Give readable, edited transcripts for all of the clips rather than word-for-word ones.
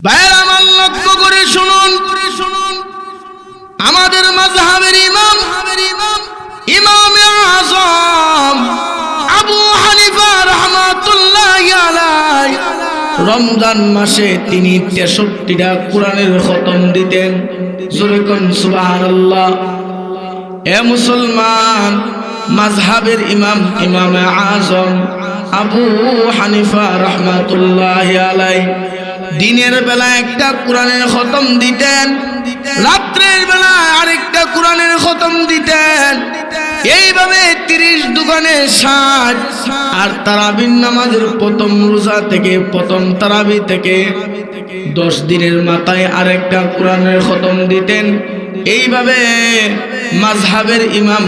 ভাইয়ের আমার লক্ষ্য করে শুনুন, আমাদের মাযহাবের ইমাম ইমামে আযম আবু হানিফা রাহমাতুল্লাহি আলাইহি রমজান মাসে তিনি 63টা কোরআনের খতম দিতেন। জোরে কোন সুবহানাল্লাহ। এ মুসলমান, মাযহাবের ইমাম ইমামে আযম আবু হানিফা রাহমাতুল্লাহি আলাইহি দিনের বেলা একটা কোরআনের খতম দিতেন, রাত্রের বেলা আরেকটা কোরআনের খতম দিতেন। এইভাবে 30 দুগানে 60। আর তারাবির নামাজের প্রথম রোজা থেকে প্রথম তারাবি থেকে 10 দিনের মাথায় আরেকটা কোরআনের খতম দিতেন। এইভাবে মাযহাবের ইমাম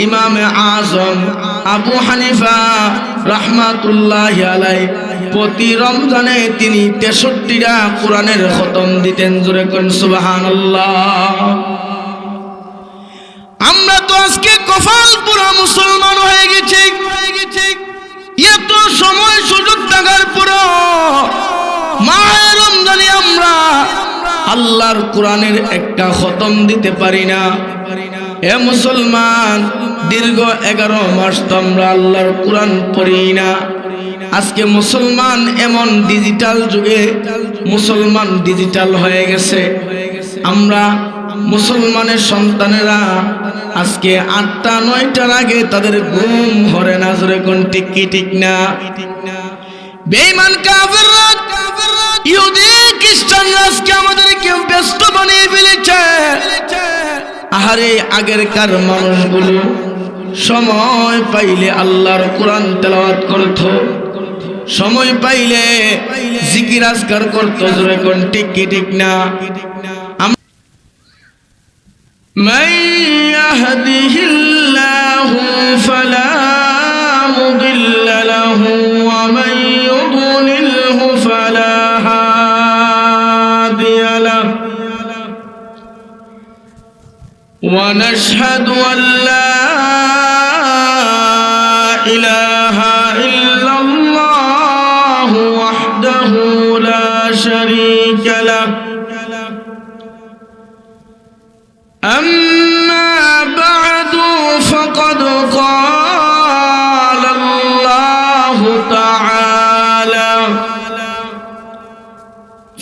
ইমামে আযম আবু হানিফা রাহমাতুল্লাহি আলাইহি প্রতি রমজানে তিনি 63টা কোরআনের খতম দিতেন। জোরে কোন সুবহানাল্লাহ। আমরা তো আজকে কপাল পুরা মুসলমান হয়ে গেছি। এত সময় সুযোগ থাকার পরও মাহে রমজানে আমরা আল্লাহর কোরআনের একটা খতম দিতে পারি না। এ মুসলমান, দীর্ঘ 11 মাস তো আমরা আল্লাহর কোরআন পড়ি না। আজকে মুসলমান এমন ডিজিটাল যুগে মুসলমান ডিজিটাল হয়ে গেছে। আমরা মুসলমানের সন্তানেরা আজকে 8টা 9টার আগে তাদের ঘুম হরে না। জোরে কোন ঠিক কি ঠিক না? বেঈমান কাফেররা ইহুদি খ্রিস্টানরা আজকে আমাদেরকে ব্যস্ত বানিয়ে ফেলেছে। আহারে, আগেরকার মানুষগুলো সময় পাইলে আল্লাহর কোরআন তেলাওয়াত করত, সময় পাইলে জিকির আজকার করত। জোরে কোন ঠিক কি ঠিক না? মান ইয়াহদিহিল্লাহু ফালা মুদিল্লা লাহু ওয়া মান ইউদ্লিলহু ফালা হাদিয়া লাহু ওয়া নাশহাদু আন লা ইলাহা ইল্লাল্লাহু ওয়াহদাহু লা শারীকা লাহু। أما بعد فقد قال الله تعالى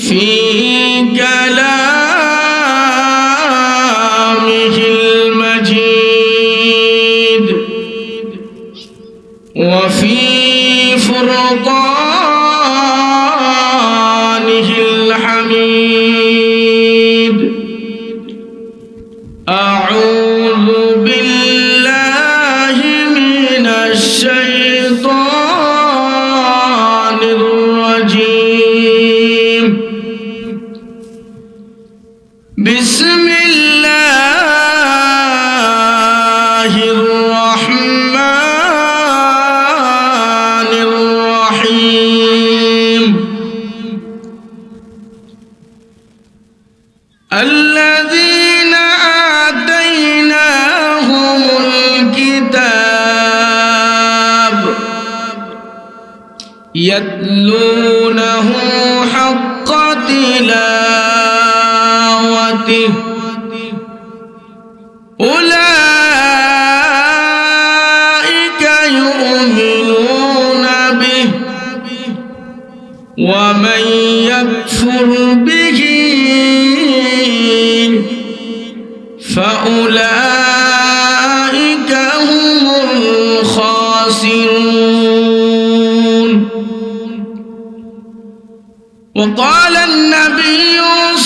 في كلامه المجيد وفي فرقانه الحميد. أعوذ بالله من الشيطان الرجيم. بسم الله الرحمن الرحيم. الذين آتيناهم الكتاب يتلونه حق تلاوته أولئك يؤمنون به ومن يكفر به فأولئك هم الخاسرون. وقال النبي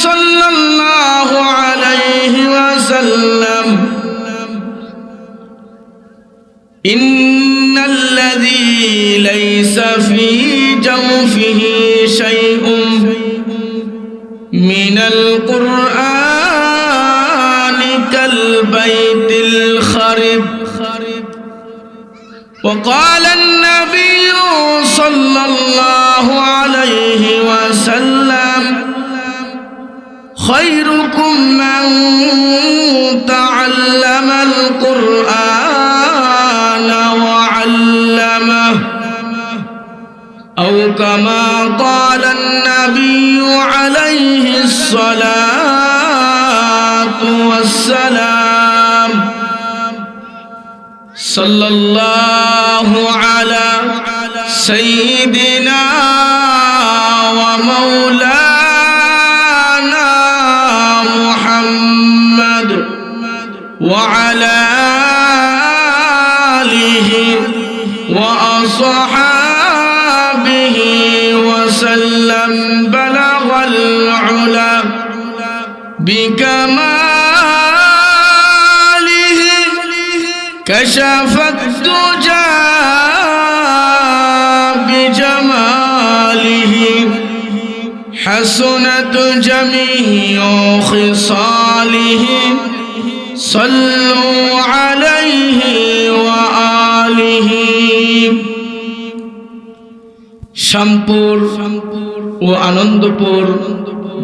صلى الله عليه وسلم إن الذي ليس في جوفه شيء من القرآن كالبيت الخرب. وقال النبي صلى الله عليه وسلم خيركم من تعلم القرآن وعلمه أو كما قال النبي عليه الصلاة والسلام صلى الله على سيدنا ومولانا محمد وعلى آله وأصحابه وسلم بلغ العلا بكماله كشف الدجى بجماله حسنت جميع خصاله صلوا عليه وآله শামপুর ও আনন্দপুর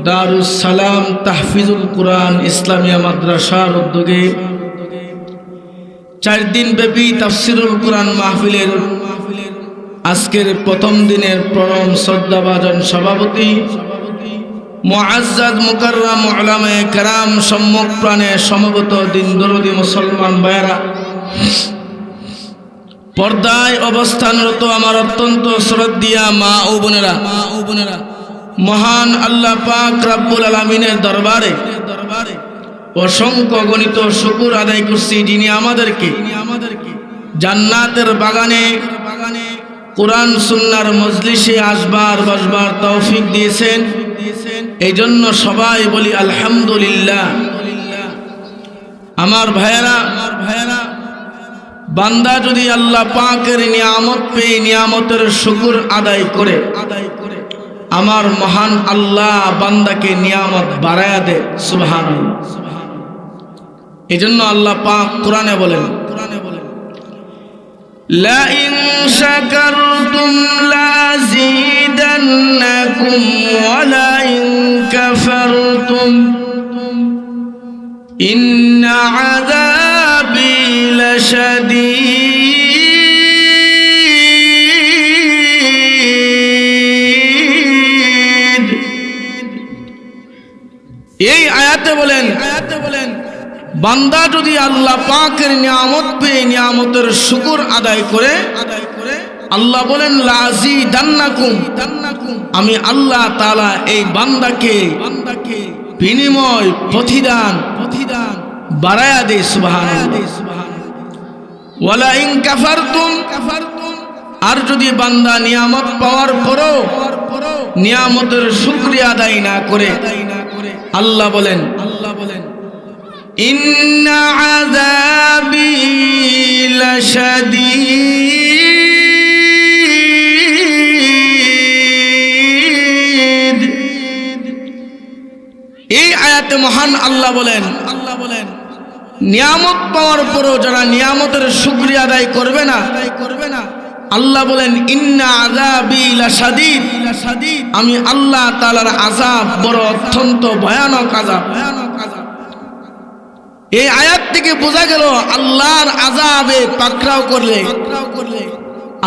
দারুস সালাম তাহফিজুল কুরআন ইসলামিয়া মাদ্রাসার উদ্যোগে 4 দিন ব্যাপী তাফসিরুল কুরআন মাহফিলের আজকের প্রথম দিনের পরম শ্রদ্ধাভাজন সভাপতি মুআজ্জাজ মুকাররম উলামায়ে কেরাম সম্মুখ প্রাণে সমবেত দিন দরদি মুসলমান ভাইরা, পর্দায় অবস্থানরত আমার অত্যন্ত শ্রদ্ধেয়া মা ও বোনেরা, মহান আল্লাহ পাক রব্বুল আলামিনের দরবারে অসংখ্য গণিত শুকর আদায় করছি, যিনি আমাদেরকে জান্নাতের বাগানে কোরআন সুন্নাহর মজলিসে আসবার বসবার তৌফিক দিয়েছেন। এই জন্য সবাই বলি আলহামদুলিল্লাহ। আমার ভাইয়েরা, বান্দা যদি আল্লাহ পাকের নিয়ামত পেয়ে নিয়ামতের শুকর আদায় করে, আমার মহান আল্লাহ বান্দাকে নিয়ামত বাড়ায়া দেয়। সুবহানাল্লাহ। এই জন্য আল্লাহ পাক কোরআনে বলেন, লা ইন শাকারতুম লাযীদান্নাকুম ওয়া লা ইন কাফারতুম ইন্না আযাবি লাশাদীদ। এই আয়াতে বলেন বান্দা যদি আল্লাহ পাকের নিয়ামত পেয়ে নিয়ামতের শুকর আদায় করে, আল্লাহ বলেন লাযীদান্নাকুম, আমি আল্লাহ তাআলা এই বান্দাকে বিনিময় প্রতিদান বাড়ায়া দেই। সুবহানাল্লাহ। ওয়ালা ইন কাফারতুম, আর যদি বান্দা নিয়ামত পাওয়ার পরও নিয়ামতের শুকরিয়া আদায় না করে, আল্লাহ বলেন ইন্না আযাবি লাশাদীদ। এই আয়াতে মহান আল্লাহ বলেন নিয়ামত পাওয়ার পরও যারা নিয়ামতের শুকরিয়া আদায় করবে না, আল্লাহ বলেন ইন্না আযাবি লাশাদীদ, আমি আল্লাহ তাআলার আযাব বড় অত্যন্ত ভয়ানক আযাব। এই আয়াত থেকে বোঝা গেল আল্লাহর আযাবে পাকড়াও করলে,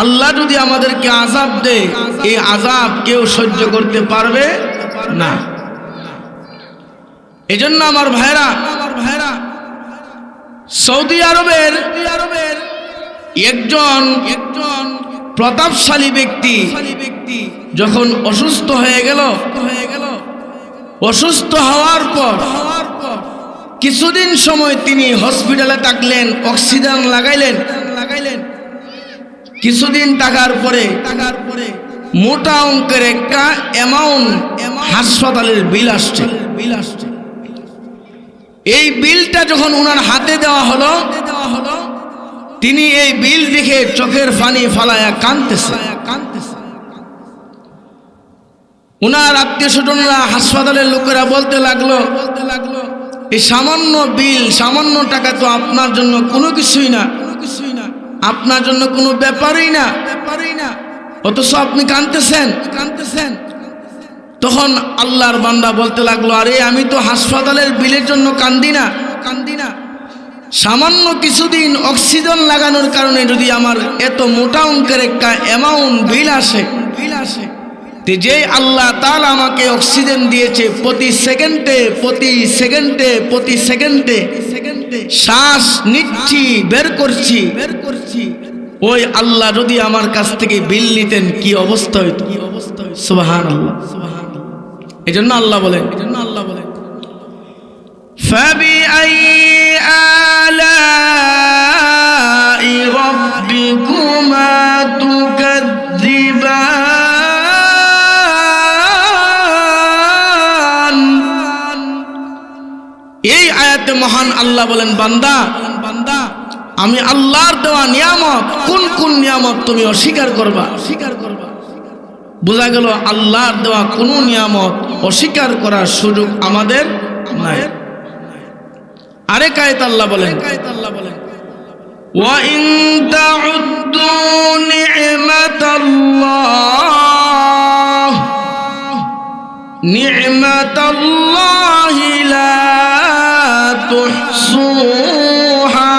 আল্লাহ যদি আমাদেরকে আযাব দেয়, এই আযাব কেউ সহ্য করতে পারবে না। এজন্য আমার ভাইরা, সৌদি আরবের একজন প্রতাপশালী ব্যক্তি যখন অসুস্থ হয়ে গেল, অসুস্থ হওয়ার পর কিছুদিন সময় তিনি হসপিটালে থাকলেন, অক্সিজেন লাগাইলেন। কিছুদিন থাকার পরে মোটা অঙ্কের একটা অ্যামাউন্ট হাসপাতালের বিল আসছে। এই বিলটা যখন ওনার হাতে দেওয়া হলো, তিনি এই বিল দেখে চোখের পানি ফালায়া কাঁদতেছে। ওনার আত্মীয় স্বজনরা, হাসপাতালের লোকেরা বলতে লাগলো এই সামান্য বিল, সামান্য টাকা তো আপনার জন্য কোনো কিছুই না, আপনার জন্য কোনো ব্যাপারই না, অথচ আপনি কাঁদতেছেন। তখন আল্লাহর বান্দা বলতে লাগলো, আরে আমি তো হাসপাতালের বিলের জন্য কান্দি না, সামান্য কিছুদিন অক্সিজেন লাগানোর কারণে যদি আমার এত মোটা অঙ্কের একটা অ্যামাউন্ট বিল আসে, যে আল্লাহ তাআলা আমাকে অক্সিজেন দিয়েছে, প্রতি সেকেন্ডে শ্বাস নিচ্ছি, বের করছি, ওই আল্লাহ যদি আমার কাছ থেকে বিল নিতেন কি অবস্থা হইতো। সুবহানাল্লাহ। এজন্য আল্লাহ বলেন فَبِأَيِّ آلَاءِ رَبِّكُمَا تُكَذِّبَانِ। এই আয়াতে মহান আল্লাহ বলেন, বান্দা আমি আল্লাহর দেওয়া নিয়ামত, কোন কোন নিয়ামত তুমি অস্বীকার করবা। বোঝা গেল আল্লাহর দেওয়া কোন নিয়ামত অস্বীকার করার সুযোগ আমাদের নাই। আরেক আয়াত আল্লাহ বলেন, ওয়া ইন তাউদ্দু নি'মাতাল্লাহি লা তুহসুহা।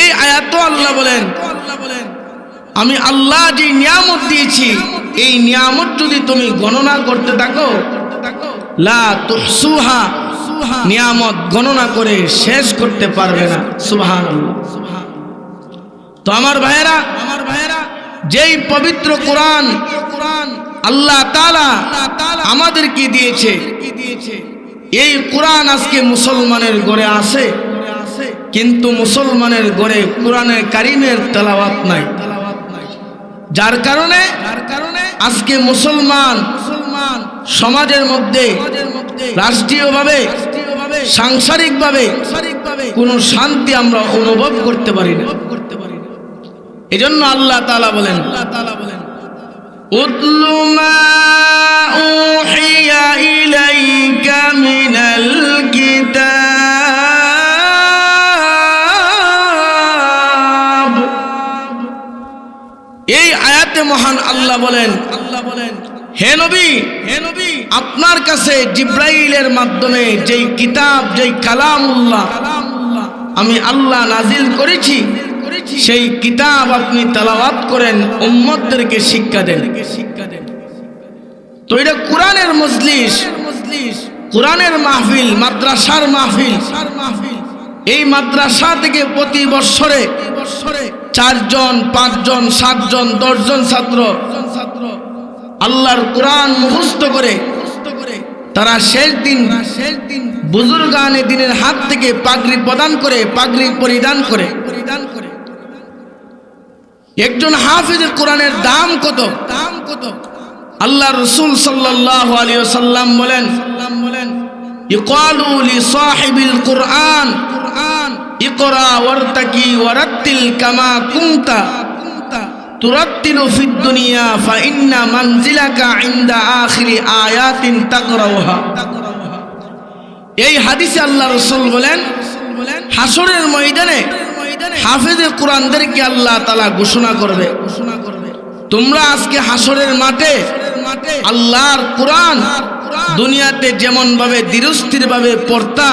এই আয়াত আল্লাহ বলেন, আমি আল্লাহ যে নিয়ামত দিয়েছি এই নিয়ামত যদি তুমি গণনা করতে থাকো, লা তুহসুহা, নিয়ামত গণনা করে শেষ করতে পারবে না। সুবহানাল্লাহ। তো আমার ভাইয়েরা, যেই পবিত্র কোরআন আল্লাহ তাআলা আমাদেরকে দিয়েছে, এই কোরআন আজকে মুসলমানের ঘরে আছে, কিন্তু মুসলমানের ঘরে কোরআনের কারিমের তেলাওয়াত নাই। যার কারণে আজকে মুসলমান সমাজের মধ্যে রাষ্ট্রীয়ভাবে, সাংসারিকভাবে কোনো শান্তি আমরা অনুভব করতে পারি না। এজন্য আল্লাহ তাআলা বলেন, উতলু মা উহিয়া ইলাইকা মিনাল কিতাব। এই আয়াতে মহান আল্লাহ বলেন, হে নবী, আপনার কাছে জিব্রাইলের মাধ্যমে যেই কিতাব, যেই কালামুল্লাহ আমি আল্লাহ নাজিল করেছি, সেই কিতাব আপনি তেলাওয়াত করেন, উম্মতদেরকে শিক্ষা দেন। তো এটা কোরআনের মজলিস, কোরআনের মাহফিল, মাদ্রাসার মাহফিল। এই মাদ্রাসা থেকে প্রতি বছরে 4 জন, 5 জন, 7 জন, 10 জন ছাত্র আল্লাহর কোরআন মুখস্থ করে তারা শেষ দিন বুজুর্গানে দিনের হাত থেকে পাগড়ি পরিধান করে। একজন হাফিজের কোরআনের দাম কত? আল্লাহ রাসূল সাল্লাল্লাহু আলাইহি ওয়াসাল্লাম বলেন, ইকালু লি সাহিবিল কুরআন ইকরা ওয়ারতাকি ওয়ারাত্তিল কামা কুনতা তুরাত্তিলু ফিদ দুনিয়া ফা ইন্না মানজিলাকা ইনদা আখিরি আয়াতিন তাকরাউহা। এই হাদিসে আল্লাহ রাসূল বলেন, হাসরের ময়দানে হাফেজে কোরআনদেরকে আল্লাহ তাআলা ঘোষণা করবে, তোমরা আজকে হাসরের মাঠে আল্লাহর কোরআন দুনিয়াতে যেমন ভাবে ধীরস্থির ভাবে পড়তা,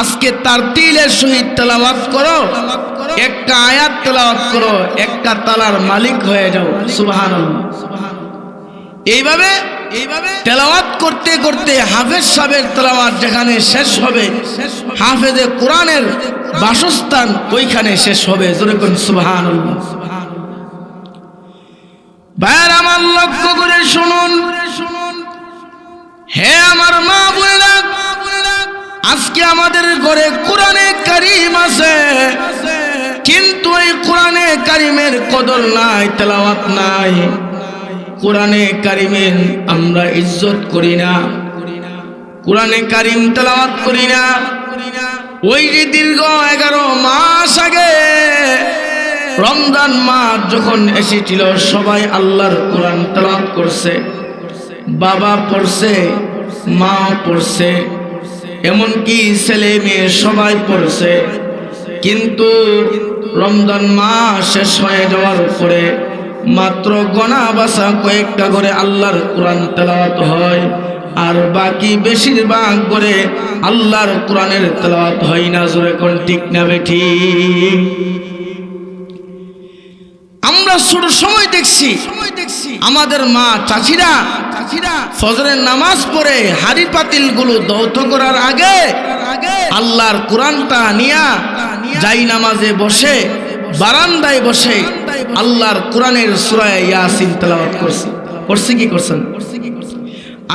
আজকে তারতিলের সহিত তেলাওয়াত করো, একটা আয়াত তেলাওয়াত করো, একটা তালার মালিক হয়ে যাও। সুবহানাল্লাহ। এইভাবে তেলাওয়াত করতে করতে হাফেজ সাহেবের তেলাওয়াত যেখানে শেষ হবে, হাফেজে কোরআনের বাসস্থান ওইখানে শেষ হবে। জোরে কোন সুবহানাল্লাহ। ভাইয়ের আমার লক্ষ্য করে শুনুন, হে আমার মা বোনেরা, আজকে আমাদের ঘরে কোরআনে কারীম আছে, কিন্তু এই কোরআনে কারীমের কদর নাই, তেলাওয়াত নাই। কোরআনে কারীমের আমরা ইজ্জত করি না, কোরআনে কারীম তেলাওয়াত করি না। ওই যে দীর্ঘ 11 মাস আগে রমজান মাস যখন এসেছিল, সবাই আল্লাহর কোরআন তেলাওয়াত করছে, বাবা পড়ছে, মা পড়ছে, এমনকি ছেলে মেয়ে সবাই পড়ছে। কিন্তু রমজান মাস শেষ হয়ে যাওয়ার পরে মাত্র গোনা বাসা কয়েকটা করে আল্লাহর কোরআন তেলাওয়াত হয়, আর বাকি বেশিরভাগ করে আল্লাহর কোরআনের তেলাওয়াত হয় না। জোরে কোন ঠিক না বেঠিক? আমরা ছোট সময় দেখছি আমাদের মা চাচিরা ফজরের নামাজ পড়ে হাড়ি পাতিল গুলো দৌত করার আগে আল্লাহর কোরআনটা নিয়া যাই নামাজে বসে বারান্দায় বসে আল্লাহর কোরআনের সূরা ইয়াসিন তেলাওয়াত করছে কি করছেন?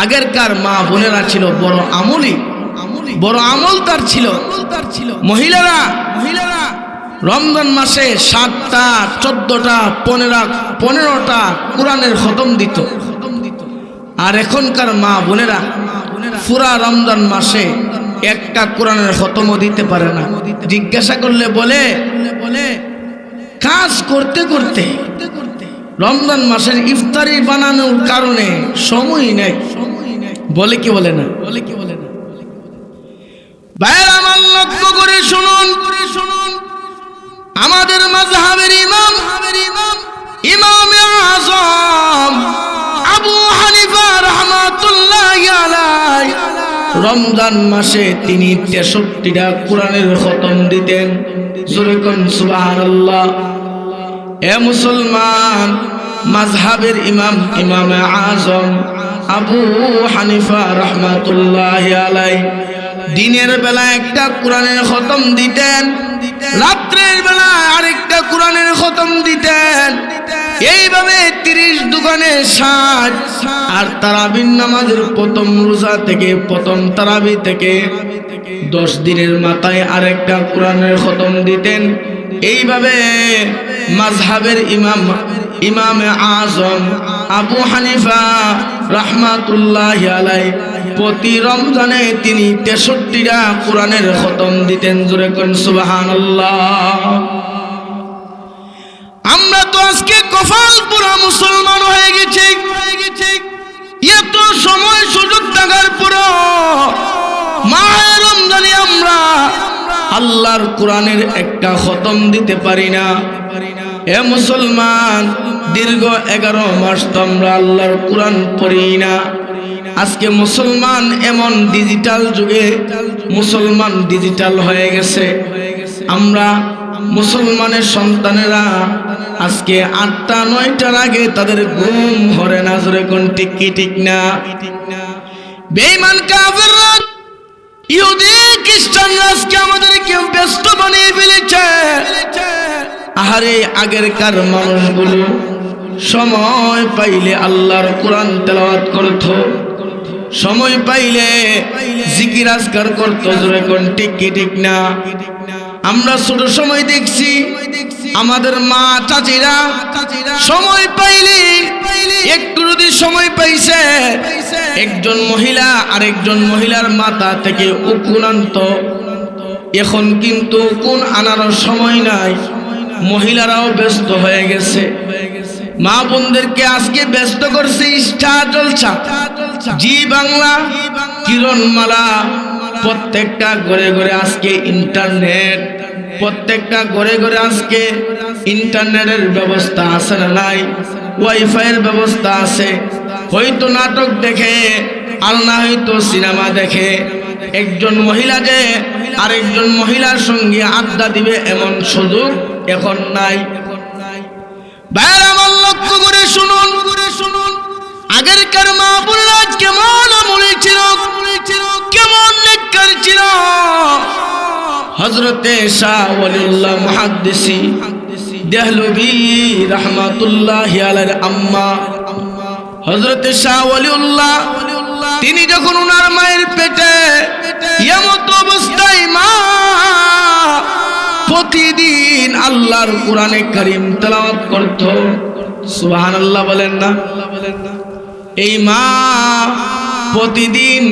আগেরকার মা বোনেরা ছিল বড় আমলি, বড় আমলদার ছিল। মহিলারা রমজান মাসে 7টা 14টা 15টা কোরআনের খতম দিত। আর এখনকার মা বোনেরা পুরা রমজান মাসে একটা কোরআনের খতমও দিতে পারে না। জিজ্ঞাসা করলে বলে কাজ করতে করতে রমজান মাসের ইফতারি বানানোর কারণে সময় নেই। বলে কি বলে না? ভাইরা আমার লক্ষ্য করে শুনুন, আমাদের মাযহাবের ইমাম ইমামে আযম আবু হানিফা রাহমাতুল্লাহি আলাইহি রমজান মাসে তিনি 63টা কোরআনের খতম দিতেন। জোরে কোন সুবহানাল্লাহ। এ মুসলমান, মাযহাবের ইমাম ইমামে আযম আবু হানিফা রাহমাতুল্লাহি আলাইহি দিনের বেলা একটা কোরআনের খতম দিতেন, রাত্রের বেলা আরেকটা কোরআনের খতম দিতেন। এইভাবে 30 দোকানে 60 আর তারাবির নামাজের প্রথম রোজা থেকে প্রথম তারাবি থেকে 10 দিনের মাথায় আরেকটা কোরআনের খতম দিতেন। এইভাবে মাযহাবের ইমামে আযম আবু হানিফা রাহমাতুল্লাহি আলাইহি প্রতি রমজানে তিনি 63টা কোরআনের খতম দিতেন। জোরে কোন সুবহানাল্লাহ। আমরা তো আজকে কপাল পুরা মুসলমান হয়ে গেছি। এত সময় সুযোগ থাকার পরও মাহে রমজানে আমরা আল্লাহর কোরআনের একটা খতম দিতে পারি না। এ মুসলমান, দীর্ঘ 11 মাস তো আমরা আল্লাহর কোরআন পড়ি না। আজকে মুসলমান এমন ডিজিটাল যুগে মুসলমান ডিজিটাল হয়ে গেছে। আমরা মুসলমানের সন্তানেরা আজকে 8টা 9টার আগে তাদের ঘুম হরে না। জোরে কোন ঠিক কি ঠিক না? বেঈমান কাফেররা ইহুদি খ্রিস্টানরা আজকে আমাদেরকে ব্যস্ত বানিয়ে ফেলেছে। আহারে, আগেরকার মানুষগুলো সময় পাইলে আল্লাহর কোরআন তেলাওয়াত করত, সময় পাইলে জিকির আজকার করত। জোরে কোন ঠিক কি ঠিক না? আমরা ছোট সময় দেখছি আমাদের মা চাচিরা সময় পাইলে একটু যদি সময় পাইছে একজন মহিলা আরেকজন মহিলার মাথা থেকে উকুন আনত। এখন কিন্তু উকুন আনার সময় নাই, মহিলারাও ব্যস্ত হয়ে গেছে। মা বোনদেরকে আজকে ব্যস্ত করছে স্টার জলসা, জি বাংলা, কিরণমালা, প্রত্যেকটা ঘরে ঘরে আজকে ইন্টারনেট, প্রত্যেকটা ঘরে ঘরে আজকে ইন্টারনেটের ব্যবস্থা আছে না নাই? ওয়াইফাইয়ের ব্যবস্থা আছে। হয়তো নাটক দেখে আর না হয়তো সিনেমা দেখে। একজন মহিলা যে আরেকজন মহিলার সঙ্গে আড্ডা দিবে এমন সুযোগ এখন নাই। ভাইরা আমার লক্ষ্য করে শুনুন, আগেরকার মা বোনেরা কেমন আমলে ছিল, কেমন নেককার ছিল। হযরতে শাহ ওয়ালিউল্লাহ মুহাদ্দিসি দেহলভী রাহমাতুল্লাহি আলাইহির আম্মা হযরতে শাহ ওয়ালিউল্লাহ, তিনি যখন ওনার মায়ের পেটে এমত অবস্থায় মা প্রতিদিন আল্লাহর কোরআনে কারীম তেলাওয়াত করত। সুবহানাল্লাহ বলেন না? এই মা প্রতিদিন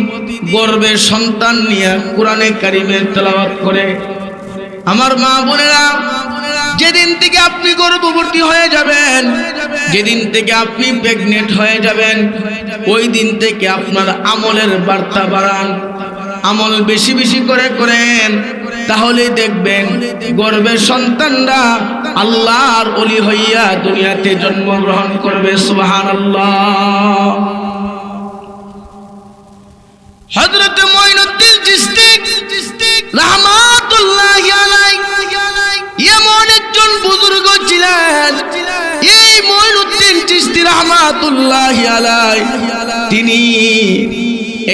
গর্ভের সন্তান নিয়ে কোরআনে কারীমের তেলাওয়াত করে। আমার মা বোনেরা, যেদিন থেকে আপনি গর্ভবতী হয়ে যাবেন, যেদিন থেকে আপনি প্রেগনেন্ট হয়ে যাবেন, ওই দিন থেকে আপনার আমলের বার্তা বাড়ান, আমল বেশি বেশি করে করেন, তাহলে দেখবেন গর্ভের সন্তানরা আল্লাহর ওলি হইয়া দুনিয়াতে জন্মগ্রহণ করবে। সুবহানাল্লাহ। হযরত মুঈনুদ্দিন চিশতি রাহমাতুল্লাহি আলাইহি এমন একজন বুজুর্গ ছিলেন, মঈনুদ্দিন চিশতি রাহমাতুল্লাহি আলাইহি তিনি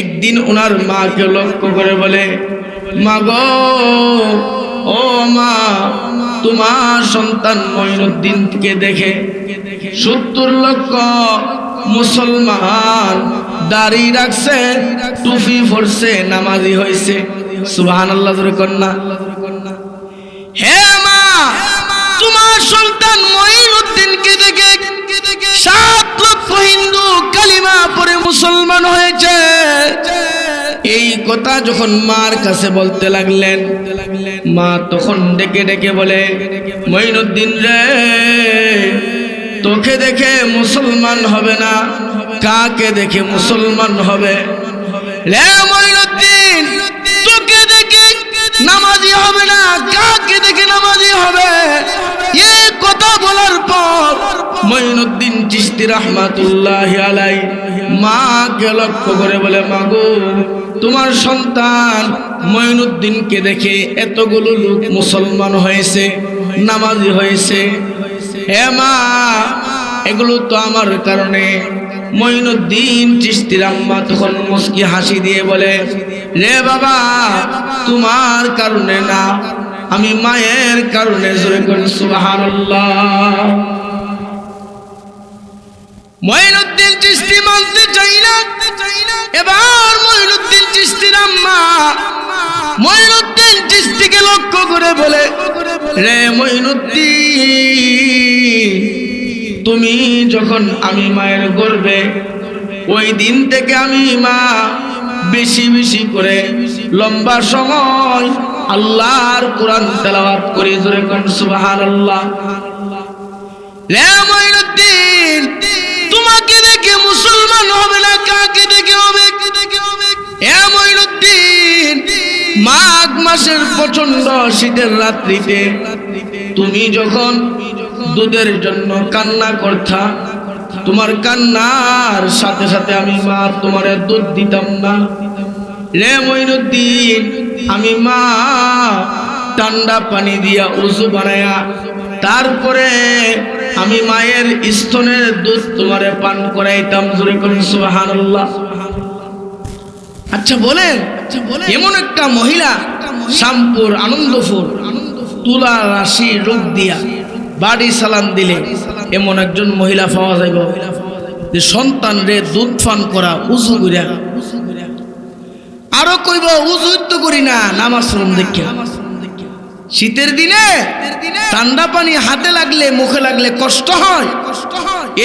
একদিন ওনার মাকে লক্ষ্য করে বলে, মা গো, ও মা, তোমার সন্তান মঈনুদ্দিনকে দেখে 70 লক্ষ মুসলমান দাড়ি রাখছে, টুপি পরছে, নামাজি হয়েছে। সুবহানাল্লাহ জোরে কন্যা। হে মা, তোমার সন্তান মঈনুদ্দিনকে দেখে 7 লক্ষ হিন্দু কালিমা পড়ে মুসলমান হয়েছে। এই কথা যখন মার কাছে বলতে লাগলেন, মা তখন ডেকে ডেকে বলে, মঈনুদ্দিন রে, তোকে দেখে মুসলমান হবে না, কাকে দেখে মুসলমান হবে? রে মঈনুদ্দিন, তোকে দেখে নামাজি হবে না, কাকে দেখে নামাজি হবে? এই কথা বলার পর মঈনুদ্দিন চিশতি রাহমাতুল্লাহি আলাইহি মাকে লক্ষ্য করে বলে, মা গো, তোমার সন্তান মঈনুদ্দিনকে দেখে এতগুলো লোক মুসলমান হয়েছে, নামাজি হয়েছে। হে মা, এগুলো তো আমার কারণে। মঈনুদ্দিন চিশতির আম্মা তখন মুস্কি হাসি দিয়ে বলে, রে বাবা, তোমার কারণে না, আমি মায়ের কারণে। জোরে করে সুবহানাল্লাহ। মঈনুদ্দিন চিশতি মানতে চাই না। এবার মঈনুদ্দিন চিশতির আম্মা মঈনুদ্দিন চিশতিকে লক্ষ্য করে বলে, রে মঈনুদ্দিন, তুমি যখন আমি মায়ের গর্ভে, ওই দিন থেকে আমি মা বেশি বেশি করে লম্বা সময় আল্লাহর কোরআন তেলাওয়াত করি। জোরে কোন সুবহানাল্লাহ। রে মঈনুদ্দিন, তোমাকে দেখে মুসলমান হবে না, কাকে দেখে হবে? হে মঈনুদ্দিন, মাঘ মাসের প্রচন্ড শীতের রাত্রিতে তুমি যখন দুধের জন্য কান্না করতা, তোমার কান্নার সাথে সাথে আমি মা তোমার দুধ দিতাম না। রে মঈনুদ্দিন, আমি মা ঠান্ডা পানি দিয়া উযু বানায়া তারপরে আমি মায়ের স্তনের দুধ তোমারে পান করাইতাম। জোরে করুন সুবহানাল্লাহ। আচ্ছা বলেন, এমন একটা মহিলা শামপুর আনন্দপুর তুলা রাশি রূপ দিয়া বাড়ি সালাম দিলে এমন একজন মহিলা পাওয়া যাইব যে সন্তান রে দুধ পান করা উযু করিয়া। আরো কইব উযু তো করি না, নামাজ পড়ুন দেখিয়া। শীতের দিনে ঠান্ডা পানি হাতে লাগলে মুখে লাগলে কষ্ট হয়,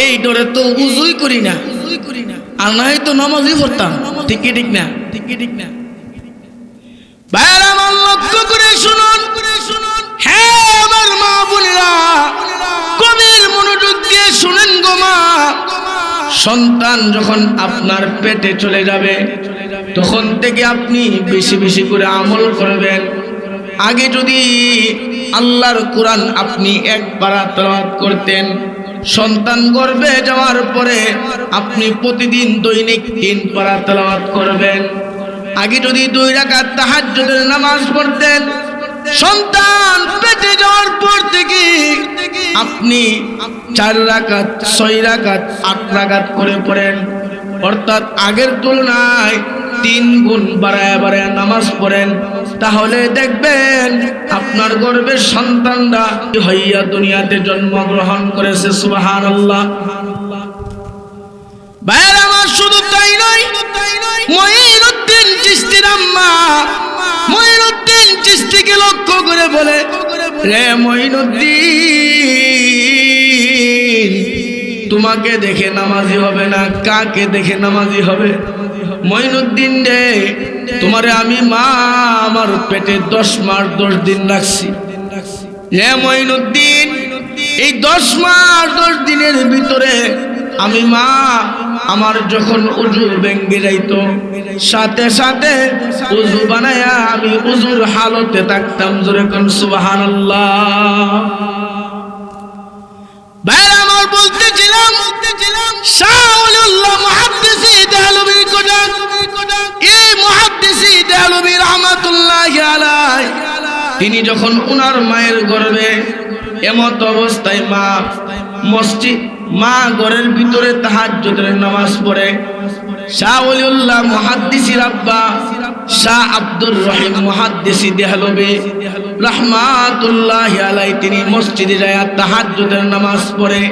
এই ডরে তো উযুই করি না, আর না হয়তো নামাজই পড়তাম। ঠিক না? ভাইরা আমার লক্ষ্য করে শুনুন, হ্যাঁ আমার মা বোনেরা, গভীর মনোযোগ দিয়ে শুনেন গো মা। সন্তান যখন আপনার পেটে চলে যাবে তখন থেকে আপনি বেশি বেশি করে আমল করবেন। আগে যদি আল্লাহর কোরআন আপনি একবার তেলাওয়াত করতেন, সন্তান গর্ভে যাওয়ার পরে আপনি প্রতিদিন দৈনিক 3 পারা তেলাওয়াত করবেন। আগে যদি 2 রাকাত তাহাজ্জুদের নামাজ পড়তেন, সন্তান পেটে যাওয়ার পর থেকে আপনি 4 রাকাত, 6 রাকাত, 8 রাকাত করে পড়েন। অর্থাৎ আগের তুলনায় 3 গুণ বাড়ায় বাড়ায় নামাজ পড়েন, তাহলে দেখবেন আপনার গর্ভের সন্তানরা হইয়া দুনিয়াতে জন্মগ্রহণ করেছে। সুবহানাল্লাহ। ভাইরা আমার, শুধু তাই নয়, মঈনুদ্দিন চিশতির আম্মা মঈনুদ্দিন চিশতিকে লক্ষ্য করে বলে, রে মঈনুদ্দিন, তোমাকে দেখে নামাজি হবে না, কাকে দেখে নামাজি হবে? মঈনুদ্দিন রে, তোমারে আমি মা আমার পেটে 10 মাস 10 দিন রাখছি। হে মঈনুদ্দিন, এই 10 মাস 10 দিনের ভিতরে আমি মা আমার যখন উযু ভেঙে যাইতো, সাথে সাথে উযু বানায়া আমি উযুর হালতে থাকতাম। জোরে কোন সুবহানাল্লাহ। ভাইরা আমার, বলতেছিলাম শাহুল্লাহ মুহাদ্দিসি দেহলভীর কথা। এই মুহাদ্দিসি দেহলভী রাহমাতুল্লাহি আলাইহি তিনি যখন উনার মায়ের গর্ভে এমত অবস্থায় মা মসজিদ মা ঘরের ভিতরে তাহাজ্জুদের নামাজ পড়ে। শাহ ওলিউল্লাহ মুহাদ্দিসির আব্বা শাহ আব্দুর রহিম মুহাদ্দিসি দেহলভী রাহমাতুল্লাহি আলাইহি তিনি মসজিদে যায় তাহাজ্জুদের নামাজ পড়ে।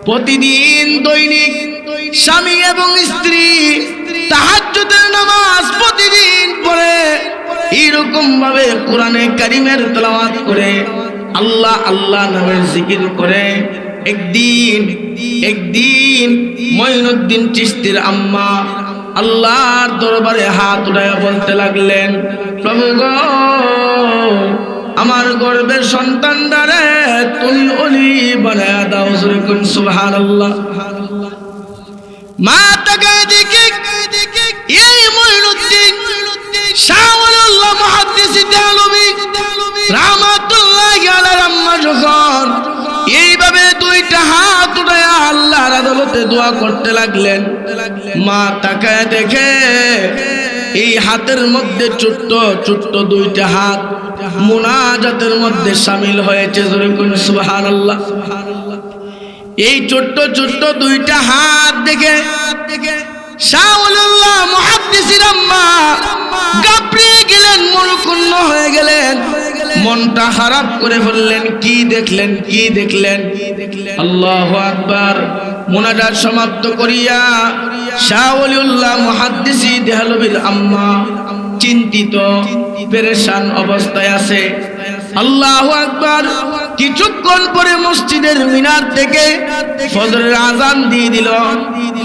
প্রতিদিন দৈনিক স্বামী এবং স্ত্রী তাহাজ্জুদের নামাজ প্রতিদিন পড়ে, এরকম ভাবে কোরআনে কারীমের তেলাওয়াত করে, আল্লাহ আল্লাহ নামের জিকির করে। একদিন মঈনুদ্দিন চিশতির আম্মা আল্লাহর দরবারে হাত উঠায়া বলতে লাগলেন, প্রভু গো, আমার গর্ভের সন্তানটারে তুমি ওলি বানায়া দাও। যখন সুবহানাল্লাহ মা তাকায় দেখে এই মঈনুদ্দিন শাহ ওলিউল্লাহ মুহাদ্দিসি দেহলভী রাহমাতুল্লাহি আলাইহি আম্মা যখন এইভাবে দুইটা হাত উঠায়া আল্লাহর আদালতে দোয়া করতে লাগলেন, মা তাকায় দেখে এই হাতের মধ্যে ছোট্ট ছোট্ট দুইটা হাত মুনাজাতের মধ্যে শামিল হয়েছে। যখন সুবহানাল্লাহ এই ছোট্ট ছোট্ট দুইটা হাত দেখে শাহ ওলিউল্লাহ মুহাদ্দিসির আম্মা ঘাবড়ে গেলেন, মনক্ষুণ্ণ হয়ে গেলেন, মনটা খারাপ করে ফেললেন। কি দেখলেন, কি দেখলেন? আল্লাহু আকবার। মুনাজাত সমাপ্ত করিয়া শাহ ওলিউল্লাহ মুহাদ্দিসি দেহলভীর আম্মা চিন্তিত পেরেশান অবস্থায় আছে। আল্লাহু আকবার। কিছুক্ষণ পরে মসজিদের মিনার থেকে ফজরের আযান দিয়ে দিল।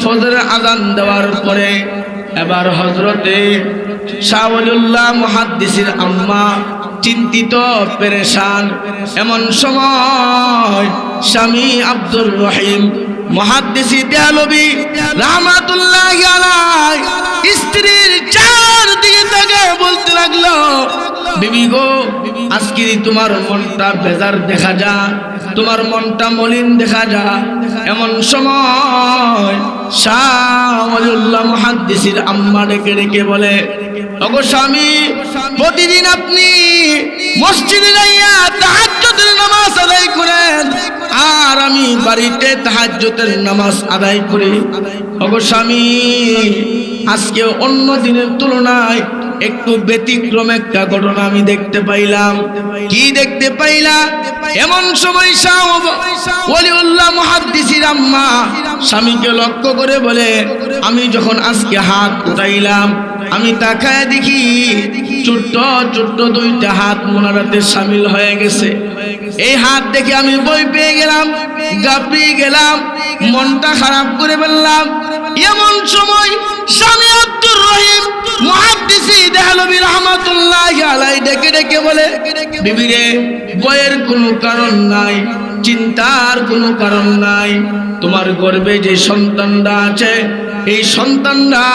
ফজরের আযান দেওয়ার পরে এবার হযরতে শাহ ওলিউল্লাহ মুহাদ্দিসির আম্মা চিন্তিত পেরেশান। এমন সময় স্বামী আব্দুর রহিম মুহাদ্দিসি দেহলভী রাহমাতুল্লাহি আলাইহি স্ত্রীর চারদিকে তাকিয়ে বলতে লাগলো, বিবি গো, আজকে তোমার মনটা বেজার দেখা যা, তোমার মনটা মলিন দেখা যা। এমন সময় শাহ ওলিউল্লাহ মুহাদ্দিসির আম্মা ডেকে ডেকে বলে, ওগো স্বামী, প্রতিদিন আপনি মসজিদে যাইয়া তাহাজ্জুদের নামাজ আদায় করেন, আর আমি বাড়িতে তাহাজ্জুদের নামাজ আদায় করি। ওগো স্বামী, আজকে অন্য দিনের তুলনায় একটু ব্যতিক্রম একটা ঘটনা আমি দেখতে পাইলাম। কি দেখতে পাইলাম? এমন সময় শাহ ওলিউল্লাহ মুহাদ্দিসির আম্মা স্বামীকে লক্ষ্য করে বলে, আমি যখন আজকে হাত উঠাইলাম, আমি তাকায় দেখি ছোট্ট ছোট্ট দুইটা হাত মুনাজাতে শামিল হয়ে গেছে। এই হাত দেখে আমি ভয় পেয়ে গেলাম, ঘাবড়ে গেলাম, মনটা খারাপ করে ফেললাম। এমন সময় স্বামী আব্দুর রহিম মুহাদ্দিসি দেহলভী রাহমাতুল্লাহি আলাইহি ডেকে ডেকে বলে, বিবি রে, ভয়ের কোনো কারণ নাই, চিন্তার কোনো কারণ নাই। তোমার গর্ভে যে সন্তানটা আছে, এই সন্তানরা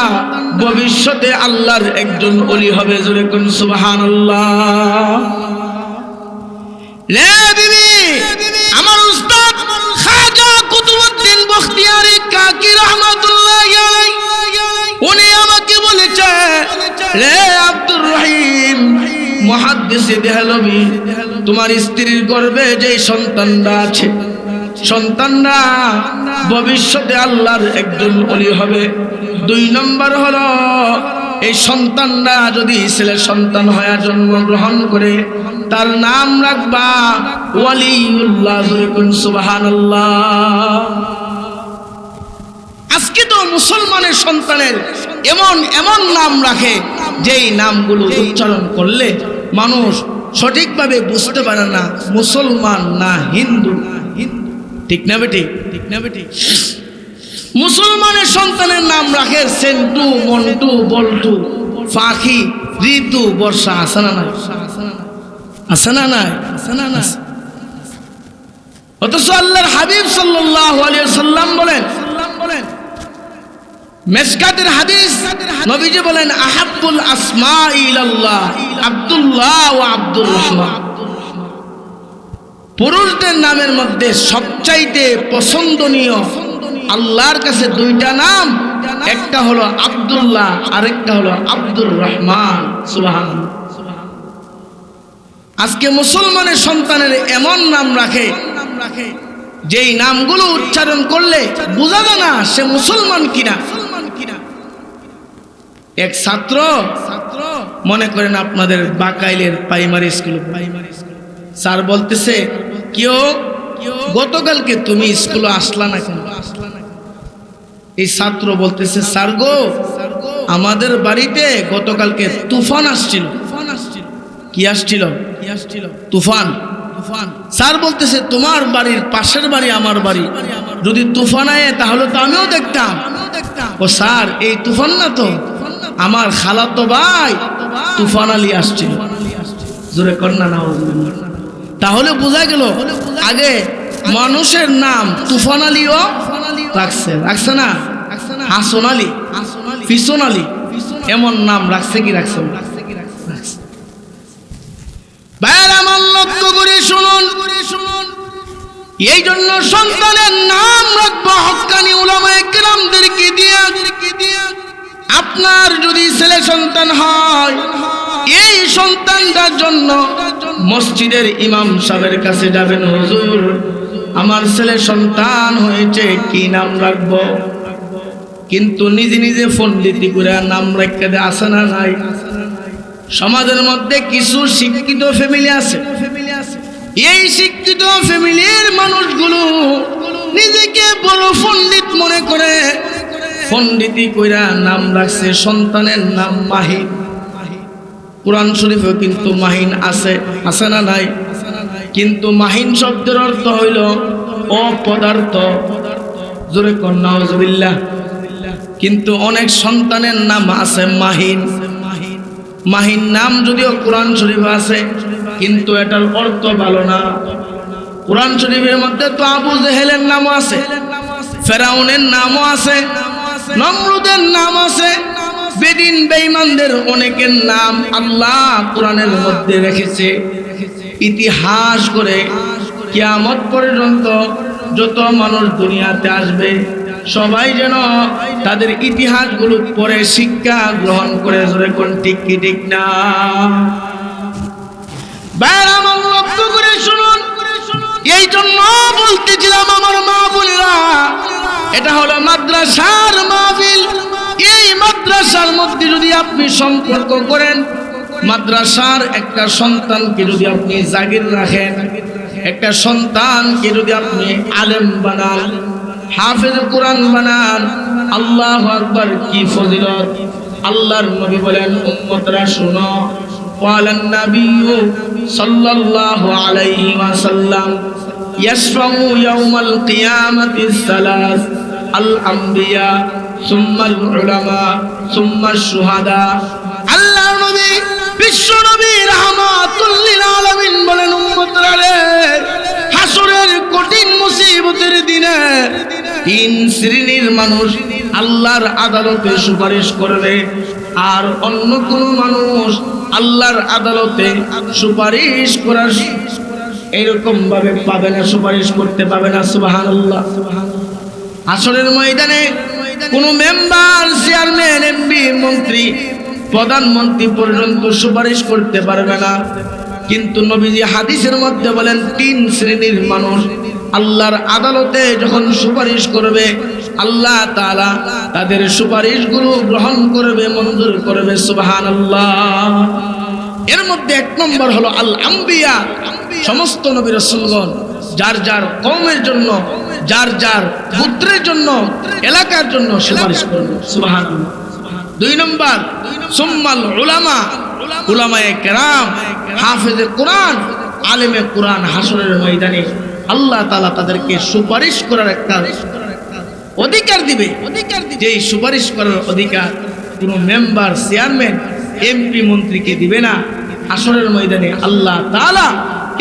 ভবিষ্যতে আল্লাহর একজন ওলি হবে। জোরে কোন সুবহানাল্লাহ। রে বিবি, আমার উস্তাদ খাজা কুতুবউদ্দিন বখতিয়ারি কাকি রাহমাতুল্লাহি আলাইহি উনি আমাকে বলেছে, রে আব্দুর রহিম মুহাদ্দিসি দেহলভী, তোমার স্ত্রীর গর্ভে যে সন্তানরা আছে, সন্তানরা ভবিষ্যতে আল্লাহর একজন ওলি হবে। 2 নম্বর হলো, এই সন্তানরা যদি ছেলে সন্তান হয়ে জন্মগ্রহণ করে, তার নাম রাখবা ওয়ালিউল্লাহ। সুবহানাল্লাহ। আজকে তো মুসলমানের সন্তানের এমন এমন নাম রাখে, যেই নামগুলো উচ্চারণ করলে মানুষ সঠিকভাবে বুঝতে পারে না মুসলমান না হিন্দু। ঠিক না বেটি? ঠিক না বেটি? মুসলমানের সন্তানের নাম রাখে সেন্টু, মন্টু, বল্টু, পাখি, ঋতু, বর্ষা। আছে না নাই? আছে না নাই? আছে না নাই? অথচ আল্লাহর হাবিব সাল্লাল্লাহু আলাইহি ওয়াসাল্লাম বলেন, মেশকাতের হাদিস, নবীজি বলেন, আহাব্বুল আসমাই ইলাল্লাহ আব্দুল্লাহ ওয়া আব্দুর রহমান। পুরুষদের নামের মধ্যে সবচাইতে পছন্দনীয় আল্লাহর কাছে 2টা নাম, একটা হলো আব্দুল্লাহ, আরেকটা হলো আব্দুর রহমান। সুবহানাল্লাহ। আজকে মুসলমানের সন্তানের এমন নাম রাখে, যেই নামগুলো উচ্চারণ করলে বোঝা যায় না সে মুসলমান কিনা। এক ছাত্র মনে করেন আপনাদের বাকাইলের প্রাইমারি স্কুল, স্যার বলতেছে কেউ গতকালকে তুমি স্কুলে আসলা না কেন? এই ছাত্র বলতেছে স্যার গো আমাদের বাড়িতে গতকালকে তুফান আসছিল। কি আসছিল? তুফান। স্যার বলতেছে তোমার বাড়ির পাশের বাড়ি আমার বাড়ি, যদি তুফান আয় তাহলে তো আমিও দেখতাম। ও স্যার এই তুফান না তো আমার খালাতো ভাই তুফান আলী আসছিল। জোরে কন্যা না, তাহলে বোঝা গেল আগে মানুষের নাম তুফান আলীও রাখছে না, হাসন আলী, ফিসন আলী এমন নাম রাখছে কি রাখছে? ভাইয়ের আমার লক্ষ্য করে শুনুন, এই জন্য সন্তানের নাম রাখবো হক্কানি উলামায়ে কেরামদেরকে দিয়া। আপনার যদি ছেলে সন্তান হয় এই সন্তানটার জন্য মসজিদের ইমাম সাহেবের কাছে যাবেন, হুজুর আমার ছেলে সন্তান হয়েছে কি নাম রাখবো? কিন্তু নিজে নিজে পণ্ডিতি করে নাম রাখতে দেয়, আছে না নাই? সমাজের মধ্যে কিছু শিক্ষিত ফ্যামিলি আছে, এই শিক্ষিত ফ্যামিলির মানুষগুলো নিজেকে বড় পণ্ডিত মনে করে পণ্ডিতি কইরা নাম রাখছে সন্তানের নাম মাহিন। কোরআন শরীফেও কিন্তু মাহিন আছে, আছে না নাই? কিন্তু মাহিন শব্দের অর্থ হইল অপদার্থ। জোরে কর নাউজুবিল্লাহ। কিন্তু অনেক সন্তানের নাম আছে মাহিন। মাহিন নাম যদিও কোরআন শরীফে আছে কিন্তু এটার অর্থ ভালো না। কোরআন শরীফের মধ্যে তো আবু জেহেলের নামও আছে, ফেরাউনের নামও আছে, নমরুদের নাম আছে, বেদিন বেঈমানদের অনেকের নাম আল্লাহ কোরআনের মধ্যে রেখেছে। ইতিহাস করে কিয়ামত পর্যন্ত যত মানুষ দুনিয়াতে আসবে সবাই যেন তাদের ইতিহাসগুলো পড়ে শিক্ষা গ্রহণ করে। জোরে কোন ঠিক কি ঠিক না? ভাইরা আমার লক্ষ্য করে শুনুন, এই জন্য বলতেছিলাম আমার মা বোনেরা এটা হলো মাদ্রাসার মাহফিল। এই মাদ্রাসার মধ্যে যদি আপনি সম্পর্ক করেন, মাদ্রাসার একটা সন্তানকে যদি আপনি জাগির রাখেন, একটা সন্তানকে যদি আপনি আলেম বানান, হাফেজ কোরআন বানান, আল্লাহু আকবার কি ফজিলত! আল্লাহর নবী বলেন উম্মতরা শুনো, ওয়ালান নাবিয়্যু সাল্লাল্লাহু আলাইহি ওয়াসাল্লাম ইয়াশফাউ ইয়াউমাল কিয়ামাতি সালাস আল আমবিয়া সুম্মাল উলামা সুম্মাশ শুহাদা। আল্লাহর নবী বিশ্ব নবী রাহমাতুল লিল আলামিন বলেন উম্মতরা রে, হাসরের কঠিন মুসিবতের দিনে তিন শ্রেণীর মানুষ আল্লাহর আদালতে সুপারিশ করবে, আর অন্য কোন মানুষ আল্লাহর আদালতে সুপারিশ করার এরকম ভাবে পাবে না, সুপারিশ করতে পাবে না। সুবহানাল্লাহ। হাসরের ময়দানে কোন মেম্বার, চেয়ারম্যান, এমপি, মন্ত্রী, প্রধানমন্ত্রী পর্যন্ত সুপারিশ করতে পারবে না। কিন্তু নবীজি হাদিসের মধ্যে বলেন তিন শ্রেণীর মানুষ আল্লাহর আদালতে যখন সুপারিশ করবে আল্লাহ তাআলা তাদের সুপারিশগুলো গ্রহণ করবে, মঞ্জুর করবে। সুবহানাল্লাহ। এর মধ্যে এক নম্বর হলো আল আম্বিয়া। সমস্ত নবী রাসূলগণ যার যার কওমের জন্য, যার যার গোত্রের জন্য, এলাকার জন্য সুপারিশ করবে। সুবহানাল্লাহ। দুই নম্বর সুম্মাল উলামা, উলামায়ে কেরাম, হাফেজে কোরআন, আলেমে কোরআন। হাসরের ময়দানে আল্লাহ তাআলা তাদেরকে সুপারিশ করার একটা অধিকার দিবে, যেই সুপারিশ করার অধিকার কোনো মেম্বার, চেয়ারম্যান, এমপি, মন্ত্রীকে দিবে না। হাসরের ময়দানে আল্লাহ তাআলা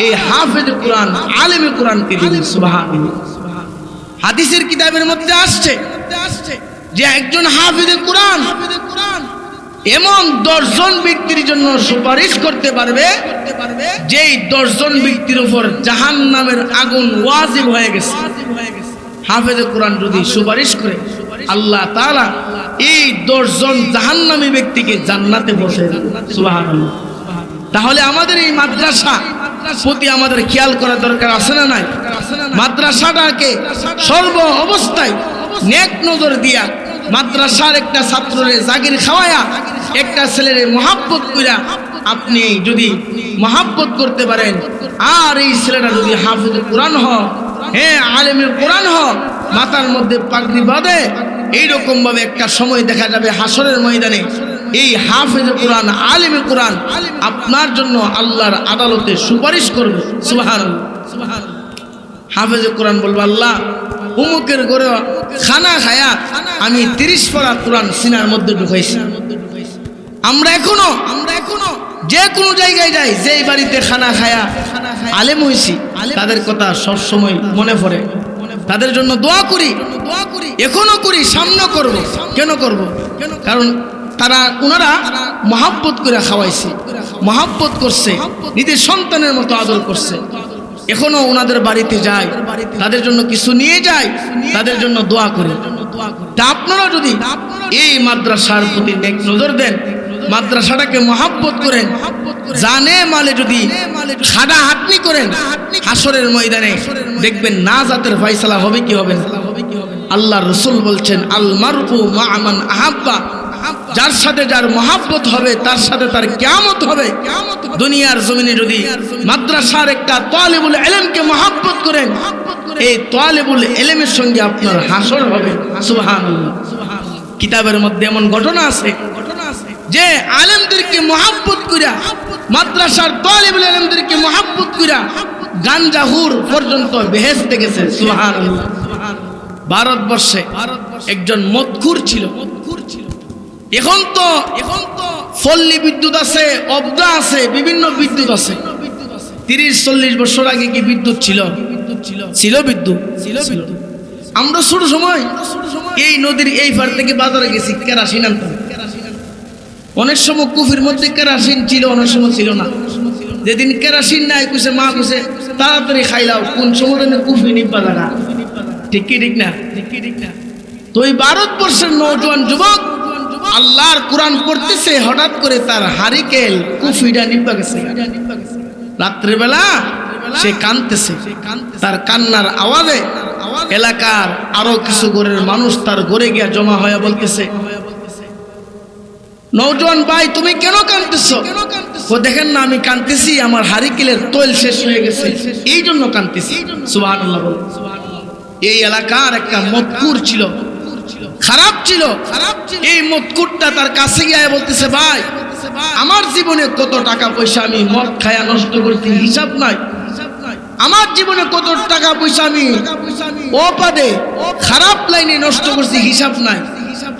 এই হাফেজে কোরআন, আলেমে কোরআনকে দিবেন। সুবহানাল্লাহ। হাদিসের কিতাবের মধ্যে আসছে যে একজন হাফেজে কোরআন এমন 10 জন ব্যক্তির জন্য সুপারিশ করতে পারবে যেই 10 জন ব্যক্তির উপর জাহান্নামের আগুন ওয়াজিব হয়ে গেছে। হাফেজে কোরআন যদি সুপারিশ করে আল্লাহ তাআলা এই 10 জন জাহান্নামী ব্যক্তিকে জান্নাতে বসায় দেন। সুবহানাল্লাহ। তাহলে আমাদের এই মাদ্রাসা প্রতি আমাদের খেয়াল করা দরকার আছে না নাই? মাদ্রাসাটাকে সর্ব অবস্থায় নেক নজর দিয়া মাদ্রাসার একটা ছাত্ররে জাগির খাওয়ায়া একটা ছেলেরে মহাব্বত কইরা আপনি যদি মহাব্বত করতে পারেন, আর এই ছেলেটা যদি হাফিজ কোরআন হয়, হ্যাঁ আলেমে কোরআন হয়, মাথার মধ্যে পাগড়ি বাঁধে, এইরকম ভাবে একটা সময় দেখা যাবে হাসরের ময়দানে এই হাফিজ কোরআন আলেমে কোরআন আপনার জন্য আল্লাহর আদালতে সুপারিশ করবে। সুবহানাল্লাহ। হাফিজ কোরআন বলবে, আল্লাহ উমুকের ঘরে খানা খায়া আমি 30 পারা কোরআন সিনার মধ্যে ঢুকাইছি। আমরা এখনো যে কোনো জায়গায় যাই, যেই বাড়িতে খানা খায়া আলেম হইছি, তাদের কথা সবসময় মনে পড়ে, তাদের জন্য দোয়া করি, এখনো করি, সামনে করব। কেন করব? কারণ ওনারা মহাব্বত করে খাওয়াইছে, মহাব্বত করছে, নিজের সন্তানের মতো আদর করছে। এখনো ওনাদের বাড়িতে যাই, তাদের জন্য কিছু নিয়ে যাই, তাদের জন্য দোয়া করি। তা আপনারা যদি এই মাদ্রাসার প্রতি নেক নজর দেন, মাদ্রাসাটাকে মহাব্বত করেন, জানে মালে যদি খাডা হাটনি করেন, হাসরের ময়দানে দেখবেন না জাতের ফয়সালা হবে কি হবে না। আল্লাহ রাসূল বলছেন, আল মারউ মা মান আহাব্বা, যার সাথে যার মহাব্বত হবে তার সাথে তার কিয়ামত হবে। দুনিয়ার জমিনে যদি মাদ্রাসার একটা তালিবুল ইলমকে মহাব্বত করেন, এই তালিবুল ইলমের সঙ্গে আপনার হাসর হবে। সুবহানাল্লাহ। কিতাবের মধ্যে এমন ঘটনা আছে যে আলেমদেরকে মহাব্বত কইরা, মাদ্রাসার তালিবুল ইলমদেরকে মহাব্বত কইরা গাঞ্জাহুর পর্যন্ত বেহেশতে গেছে। সুবহানাল্লাহ। ভারতবর্ষে একজন মদখুর ছিল। এখন তো পল্লী বিদ্যুৎ আছে, অবদা আছে, বিভিন্ন বিদ্যুৎ আছে। 30-40 বছর আগে কি বিদ্যুৎ ছিল? ছিল বিদ্যুৎ। আমরা ছোট সময় এই নদীর এই পার থেকে বাজারে গেছি, কেরাসিন আনতাম। অনেক সময় কুফির মধ্যে কেরাসিন ছিল, অনেক সময় ছিল না। যেদিন কেরাসিন নাই কুছে মা কুছে তাড়াতাড়ি খাইলাও, কোন সময় কুফি নিবা জানা। ঠিক কি ঠিক না? তো এই ভারতবর্ষের নওজোয়ান যুবক আল্লাহর কোরআন পড়তেছে, হঠাৎ করে তার হারিকেল কুফিটা নিবা গেছে। রাত্রিবেলা সে কাঁদতেছে, তার কান্নার আওয়াজে এলাকার আরো কিছু ঘরের মানুষ তার ঘরে গিয়া জমা হয়ে বলতেছে, নওজোয়ান ভাই তুমি কেন কাঁদতেছো? ও দেখেন না আমি কাঁদতেছি, আমার হারিকেলের তৈল শেষ হয়ে গেছে, এই জন্য কাঁদতেছি। সুবহানাল্লাহ। এই এলাকার একটা মদকুর ছিল, খারাপ ছিল। এই মদকুরটা তার কাছে গিয়ে বলতেছে, ভাই আমার জীবনে কত টাকা পয়সা আমি মদ খায়া নষ্ট করছি হিসাব নাই, আমার জীবনে কত টাকা পয়সা আমি অপাদে খারাপ লাইনে নষ্ট করছি হিসাব নাই।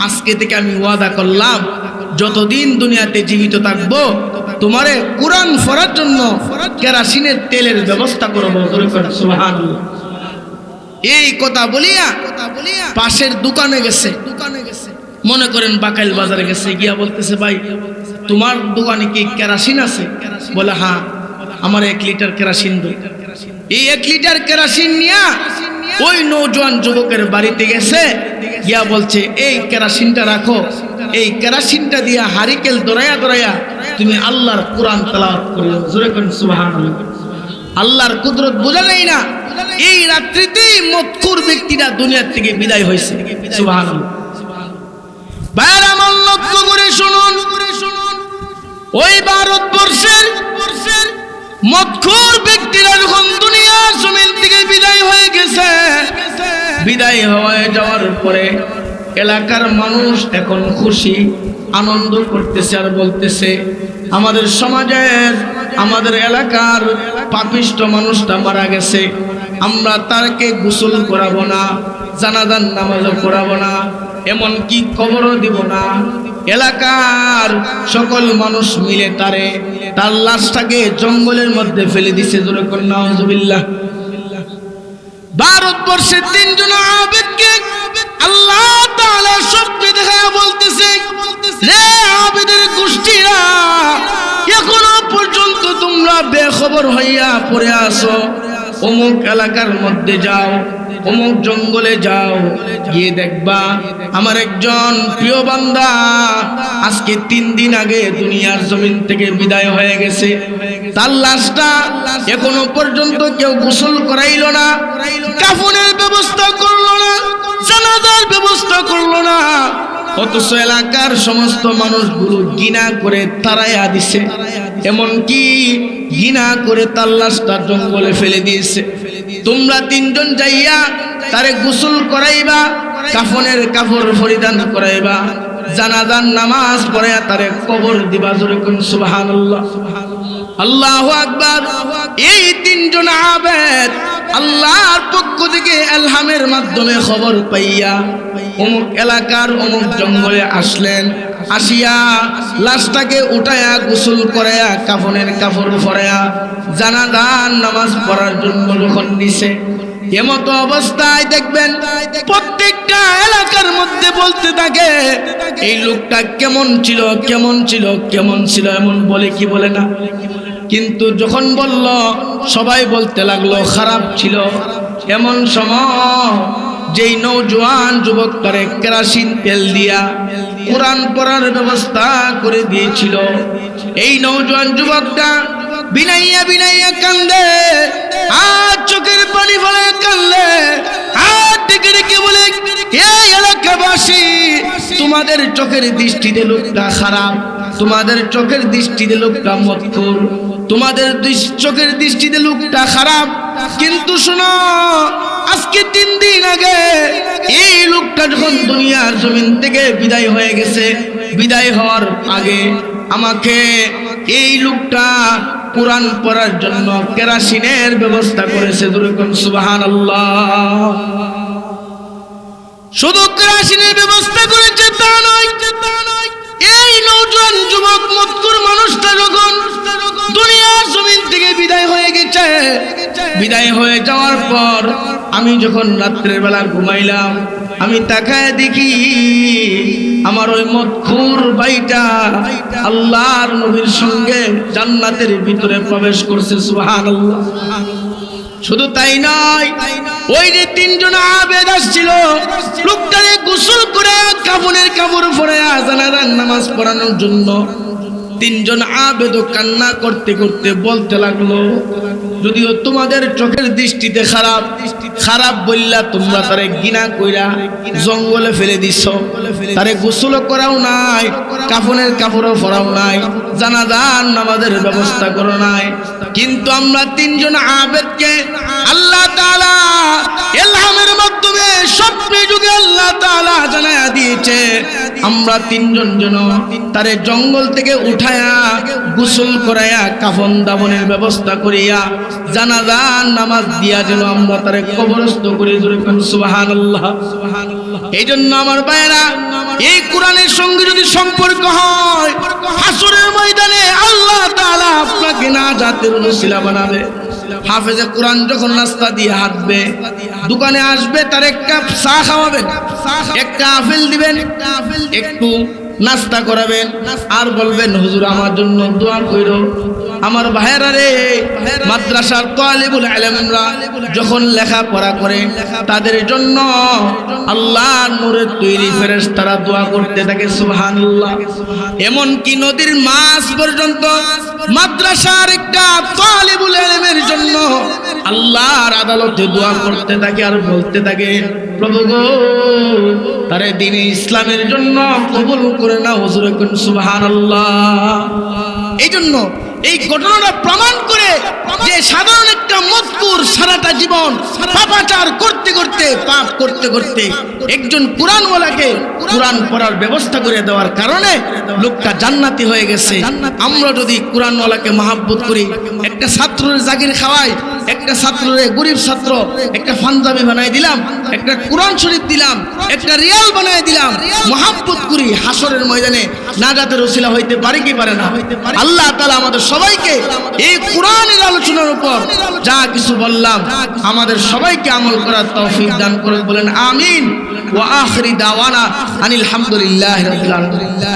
আজকে থেকে আমি ওয়াদা করলাম যতদিন দুনিয়াতে জীবিত থাকবো তোমারে কোরআন পড়ার জন্য কেরাসিনের তেলের ব্যবস্থা করবো। সুবহানাল্লাহ। এই কথা বলিয়া পাশের দোকানে গেছে, মনে করেন বাকাইল বাজারে গেছে, গিয়া বলতেছে, ভাই তোমার দোকানে কি কেরাসিন আছে? বলে হ্যাঁ, আমার 1 লিটার কেরাসিন দো। এই 1 লিটার কেরাসিন নিয়া ওই নওজোয়ান যুবকের বাড়িতে গেছে, গিয়া বলছে এই কেরাসিনটা রাখো, এই কেরাসিনটা দিয়া হারিকেল দৌড়াইয়া তুমি আল্লাহর কোরআন তেলাওয়াত করো। জোরে করেন সুবহানাল্লাহ। আল্লাহর কুদরত বোঝা যায় না। এই রাত্রিতেই মদখুর ব্যক্তিরা দুনিয়া থেকে বিদায় হয়েছে। সুবহানাল্লাহ। ভাইরা আমার লক্ষ্য করে শুনুন, ওই ভারতবর্ষের মদখুর ব্যক্তিরা যখন দুনিয়ার জমিন থেকে বিদায় হয়ে গেছে, বিদায় হয়ে যাওয়ার পরে এলাকার মানুষ এখন খুশি আনন্দ করতেছে আর বলতেছে, আমাদের সমাজের আমাদের এলাকার পাপিষ্ঠ মানুষটা মারা গেছে, আমরা তারকে গোসল করাবো না, জানাজার নামাজও পড়াবো না, এমনকি কবরও দিব না। এলাকার সকল মানুষ মিলে তার লাশটাকে জঙ্গলের মধ্যে ফেলে দিছে। জোরে কর নাউজুবিল্লাহ। ভারতবর্ষের 3 জন আবেদকে আল্লাহ তাআলা স্বপ্নে দেখা বলতেছে, রে আবেদের গোষ্ঠীরা, এখনো পর্যন্ত তোমরা বেখবর হইয়া পড়ে আসো, অমুক এলাকার মধ্যে যাও, অমুক জঙ্গলে যাও, গিয়ে দেখবা আমার একজন প্রিয় বান্দা আজকে 3 দিন আগে দুনিয়ার জমিন থেকে বিদায় হয়ে গেছে। তার লাশটা এখনো পর্যন্ত কেউ গোসল করাইলো না, কাফনের ব্যবস্থা করলো না, জানাজার ব্যবস্থা করলো না। অথচ এলাকার সমস্ত মানুষগুলো ঘৃণা করে তাড়াইয়া দিছে, এমনকি ঘৃণা করে তার লাশটা জঙ্গলে ফেলে দিয়েছে। তোমরা 3 জন যাইয়া তারে গোসল করাইবা, কাফনের কাপড় পরিধান করাইবা, জানাজার নামাজ পড়াইয়া তারে কবর দিবা। জোরে কোন সুবহানাল্লাহ, আল্লাহু আকবার। এই 3 জন আবেদ আল্লাহর পক্ষ থেকে ইলহামের মাধ্যমে খবর পাইয়া অমুক এলাকার অমুক জঙ্গলে আসলেন। আসিয়া লাশটাকে উঠায়া গোসল করায়া কাফনের কাপড় পরায়া জানাজার নামাজ পড়ার জন্য যখন নিছে, এমতো অবস্থায় দেখবেন প্রত্যেকটা এলাকার মধ্যে বলতে থাকে এই লোকটা কেমন ছিল, কেমন ছিল, কেমন ছিল, এমন বলে কি বলে না। কিন্তু যখন বলল সবাই বলতে লাগলো খারাপ ছিল। এমন সময় যেই নওজোয়ান যুবকটারে কেরোসিন তেল দিয়া কোরআন পড়ার ব্যবস্থা করে দিয়েছিল, এই নওজোয়ান যুবকটা বিনাইয়া বিনাইয়া কান্দে, আর চোখের পানি ফেলে কান্দে, আর ডেকে ডেকে বলে এই এলাকাবাসী তোমাদের চোখের দৃষ্টিতে লোকটা খারাপ, তোমাদের চোখের দৃষ্টিতে লোকটা মদখোর, তোমাদের চোখের দৃষ্টিতে লোকটা খারাপ। কিন্তু শোনো, আজকে 3 দিন আগে এই লোকটা যখন দুনিয়ার জমিন থেকে বিদায় হয়ে গেছে, বিদায় হওয়ার আগে আমাকে এই লোকটা কোরআন পড়ার জন্য কেরোসিনের ব্যবস্থা করেছে। দুরকম সুবহানাল্লাহ। শুধু কেরোসিনের ব্যবস্থা করেছে তা নয়, এই নওজোয়ান যুবক মদখোর মানুষটা যখন দুনিয়ার জমিন থেকে বিদায় হয়ে গেছে, বিদায় হয়ে যাওয়ার পর আমি যখন রাত্রের বেলা ঘুমাইলাম, আমি তাকায় দেখি আমার ওই মদখোর ভাইটা আল্লাহর নবীর সঙ্গে জান্নাতের ভিতরে প্রবেশ করছে। সুবহানাল্লাহ। শুধু তাই নয়, ওই যে 3 জন আবেদ আসছিল লোকটারে গোসল করে কাফনের কাপড় পরে জানাজার নামাজ পড়ানোর জন্য, 3 জন আবেদ কান্না করতে করতে বলতে লাগলো যদিও তোমাদের চোখের দৃষ্টিতে খারাপ, খারাপ বললা তোমরা তারে ঘৃণা কইরা জঙ্গলে ফেলে দিছ, তারে গোসল করাও নাই, কাফনের কাপড়ও পরাও নাই, জানাজার নামাজের ব্যবস্থা করো নাই। কিন্তু আমরা 3 জন আবেদকে আল্লাহ তাআলা ইলহামের মাধ্যমে স্বপ্নে যুগে আল্লাহ তাআলা জানায়া দিয়েছে আমরা 3 জন যেন তারে জঙ্গল থেকে উঠায়া গোসল করায়া কাফন দাফনের ব্যবস্থা করিয়া জানাজার নামাজ দিয়া যেন আমরা তারে কবরস্থ করে। সুবহানাল্লাহ। এই জন্য আমার ভাইরা, এই কোরআনের সঙ্গে যদি সম্পর্ক হয়, হাসরের ময়দানে আল্লাহ তাআলা আপনাকে নাজাতের ওসিলা বানাবে। হাফেজে কোরআন যখন রাস্তা দিয়ে হাঁটবে, দোকানে আসবে, তার 1 কাপ চা খাওয়াবেন, 1 টা আপেল দিবেন, একটু নাস্তা করাবেন, আর বলবেন হুজুর আমার জন্য দোয়া কইরো। আমার ভাইয়েরা রে, মাদ্রাসার তালিবুল ইলমরা যখন লেখাপড়া করে তাদের জন্য আল্লাহর নূরের তৈরি ফেরেশতারা দোয়া করতে থাকে। সুবহানাল্লাহ। এমন কি নদীর মাছ পর্যন্ত মাদ্রাসার একটা তালিবুল ইলমের জন্য আল্লাহর আদালতে দোয়া করতে থাকে আর বলতে থাকে প্রভু গো, তারে দ্বীনে ইসলামের জন্য কবুল করে নাও। হুজুর কোন সুবহানাল্লাহ। এই জন্য এই ঘটনাটা প্রমাণ করে যে সাধারণ একটা মজকুর সারাটা জীবন পাপাচার করতে করতে, পাপ করতে করতে একজন কোরআনওয়ালাকে কোরআন পড়ার ব্যবস্থা করে দেওয়ার কারণে লোকটা জান্নাতি হয়ে গেছে। আমরা যদি কোরআনওয়ালাকে মহাব্বত করি, একটা ছাত্রের জাগির খাওয়াই, একটা ছাত্রের গরিব ছাত্র একটা পাঞ্জাবি বানাই দিলাম, একটা কোরআন শরীফ দিলাম, একটা রিয়াল বানাই দিলাম, মহাব্বত করি, হাসরের ময়দানে নাজাতের ওসিলা হইতে পারে কি পারে না? আল্লাহ তাআলা আমাদের সবাইকে এই কোরআনের আলোচনার উপর যা কিছু বললাম আমাদের সবাইকে আমল করার তৌফিক দান করুন। বলেন আমিন। ওয়া আখিরি দাওয়ানা আনিল হামদুলিল্লাহি রাব্বিল আলামিন।